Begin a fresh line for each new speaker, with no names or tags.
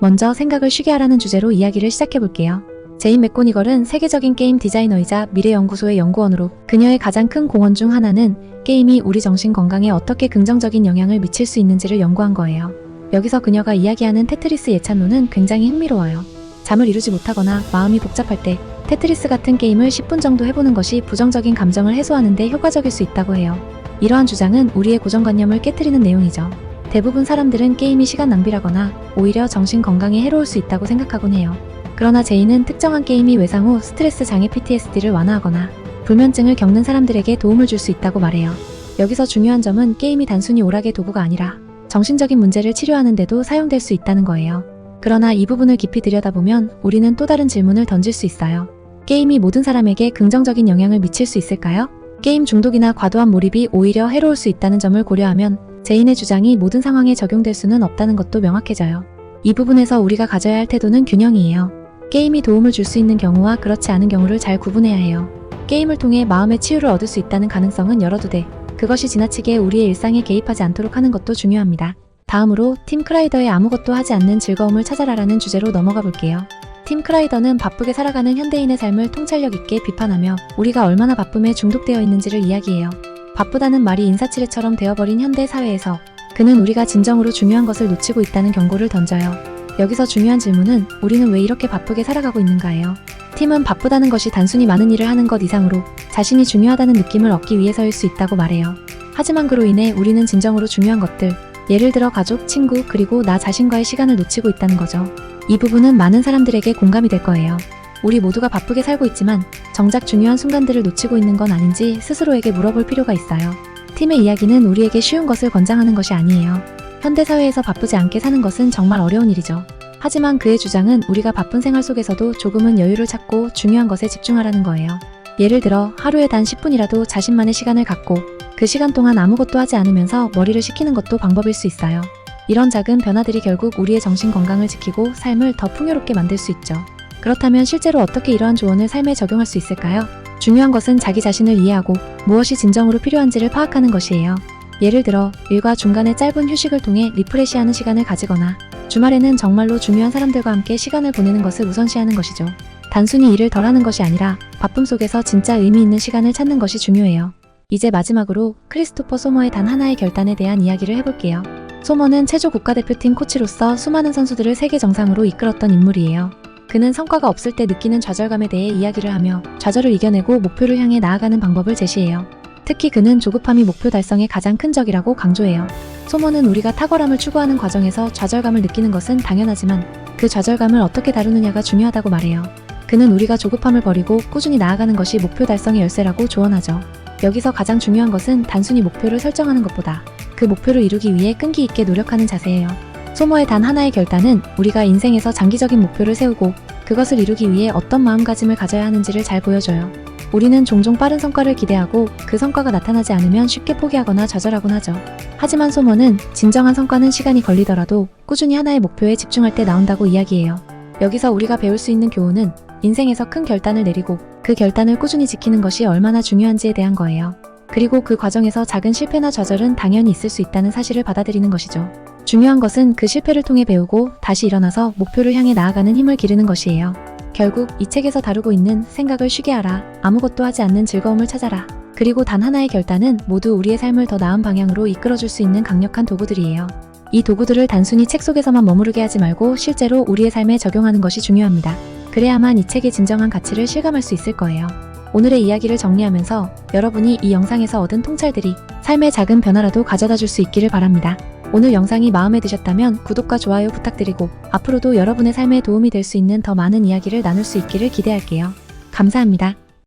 먼저 생각을 쉬게 하라는 주제로 이야기를 시작해볼게요. 제인 맥고니걸은 세계적인 게임 디자이너이자 미래연구소의 연구원으로 그녀의 가장 큰 공헌 중 하나는 게임이 우리 정신 건강에 어떻게 긍정적인 영향을 미칠 수 있는지를 연구한 거예요. 여기서 그녀가 이야기하는 테트리스 예찬론은 굉장히 흥미로워요. 잠을 이루지 못하거나 마음이 복잡할 때 테트리스 같은 게임을 10분 정도 해보는 것이 부정적인 감정을 해소하는 데 효과적일 수 있다고 해요. 이러한 주장은 우리의 고정관념을 깨트리는 내용이죠. 대부분 사람들은 게임이 시간 낭비라거나 오히려 정신 건강에 해로울 수 있다고 생각하곤 해요. 그러나 제인은 특정한 게임이 외상 후 스트레스 장애 PTSD를 완화하거나 불면증을 겪는 사람들에게 도움을 줄 수 있다고 말해요. 여기서 중요한 점은 게임이 단순히 오락의 도구가 아니라 정신적인 문제를 치료하는 데도 사용될 수 있다는 거예요. 그러나 이 부분을 깊이 들여다보면 우리는 또 다른 질문을 던질 수 있어요. 게임이 모든 사람에게 긍정적인 영향을 미칠 수 있을까요? 게임 중독이나 과도한 몰입이 오히려 해로울 수 있다는 점을 고려하면 제인의 주장이 모든 상황에 적용될 수는 없다는 것도 명확해져요. 이 부분에서 우리가 가져야 할 태도는 균형이에요. 게임이 도움을 줄 수 있는 경우와 그렇지 않은 경우를 잘 구분해야 해요. 게임을 통해 마음의 치유를 얻을 수 있다는 가능성은 열어두되 그것이 지나치게 우리의 일상에 개입하지 않도록 하는 것도 중요합니다. 다음으로 팀 크라이더의 아무것도 하지 않는 즐거움을 찾아라라는 주제로 넘어가 볼게요. 팀 크라이더는 바쁘게 살아가는 현대인의 삶을 통찰력 있게 비판하며 우리가 얼마나 바쁨에 중독되어 있는지를 이야기해요. 바쁘다는 말이 인사치레처럼 되어버린 현대 사회에서 그는 우리가 진정으로 중요한 것을 놓치고 있다는 경고를 던져요. 여기서 중요한 질문은 우리는 왜 이렇게 바쁘게 살아가고 있는가예요. 팀은 바쁘다는 것이 단순히 많은 일을 하는 것 이상으로 자신이 중요하다는 느낌을 얻기 위해서일 수 있다고 말해요. 하지만 그로 인해 우리는 진정으로 중요한 것들, 예를 들어 가족, 친구, 그리고 나 자신과의 시간을 놓치고 있다는 거죠. 이 부분은 많은 사람들에게 공감이 될 거예요. 우리 모두가 바쁘게 살고 있지만 정작 중요한 순간들을 놓치고 있는 건 아닌지 스스로에게 물어볼 필요가 있어요. 팀의 이야기는 우리에게 쉬운 것을 권장하는 것이 아니에요. 현대사회에서 바쁘지 않게 사는 것은 정말 어려운 일이죠. 하지만 그의 주장은 우리가 바쁜 생활 속에서도 조금은 여유를 찾고 중요한 것에 집중하라는 거예요. 예를 들어 하루에 단 10분이라도 자신만의 시간을 갖고 그 시간 동안 아무것도 하지 않으면서 머리를 식히는 것도 방법일 수 있어요. 이런 작은 변화들이 결국 우리의 정신 건강을 지키고 삶을 더 풍요롭게 만들 수 있죠. 그렇다면 실제로 어떻게 이러한 조언을 삶에 적용할 수 있을까요? 중요한 것은 자기 자신을 이해하고 무엇이 진정으로 필요한지를 파악하는 것이에요. 예를 들어 일과 중간에 짧은 휴식을 통해 리프레시하는 시간을 가지거나 주말에는 정말로 중요한 사람들과 함께 시간을 보내는 것을 우선시하는 것이죠. 단순히 일을 덜 하는 것이 아니라 바쁨 속에서 진짜 의미 있는 시간을 찾는 것이 중요해요. 이제 마지막으로 크리스토퍼 소머의 단 하나의 결단에 대한 이야기를 해볼게요. 소머는 체조 국가대표팀 코치로서 수많은 선수들을 세계 정상으로 이끌었던 인물이에요. 그는 성과가 없을 때 느끼는 좌절감에 대해 이야기를 하며 좌절을 이겨내고 목표를 향해 나아가는 방법을 제시해요. 특히 그는 조급함이 목표 달성의 가장 큰 적이라고 강조해요. 소머는 우리가 탁월함을 추구하는 과정에서 좌절감을 느끼는 것은 당연하지만 그 좌절감을 어떻게 다루느냐가 중요하다고 말해요. 그는 우리가 조급함을 버리고 꾸준히 나아가는 것이 목표 달성의 열쇠라고 조언하죠. 여기서 가장 중요한 것은 단순히 목표를 설정하는 것보다 그 목표를 이루기 위해 끈기 있게 노력하는 자세예요. 소머의 단 하나의 결단은 우리가 인생에서 장기적인 목표를 세우고 그것을 이루기 위해 어떤 마음가짐을 가져야 하는지를 잘 보여줘요. 우리는 종종 빠른 성과를 기대하고 그 성과가 나타나지 않으면 쉽게 포기하거나 좌절하곤 하죠. 하지만 소머는 진정한 성과는 시간이 걸리더라도 꾸준히 하나의 목표에 집중할 때 나온다고 이야기해요. 여기서 우리가 배울 수 있는 교훈은 인생에서 큰 결단을 내리고 그 결단을 꾸준히 지키는 것이 얼마나 중요한지에 대한 거예요. 그리고 그 과정에서 작은 실패나 좌절은 당연히 있을 수 있다는 사실을 받아들이는 것이죠. 중요한 것은 그 실패를 통해 배우고 다시 일어나서 목표를 향해 나아가는 힘을 기르는 것이에요. 결국 이 책에서 다루고 있는 생각을 쉬게 하라, 아무것도 하지 않는 즐거움을 찾아라, 그리고 단 하나의 결단은 모두 우리의 삶을 더 나은 방향으로 이끌어줄 수 있는 강력한 도구들이에요. 이 도구들을 단순히 책 속에서만 머무르게 하지 말고 실제로 우리의 삶에 적용하는 것이 중요합니다. 그래야만 이 책의 진정한 가치를 실감할 수 있을 거예요. 오늘의 이야기를 정리하면서 여러분이 이 영상에서 얻은 통찰들이 삶의 작은 변화라도 가져다 줄 수 있기를 바랍니다. 오늘 영상이 마음에 드셨다면 구독과 좋아요 부탁드리고 앞으로도 여러분의 삶에 도움이 될 수 있는 더 많은 이야기를 나눌 수 있기를 기대할게요. 감사합니다.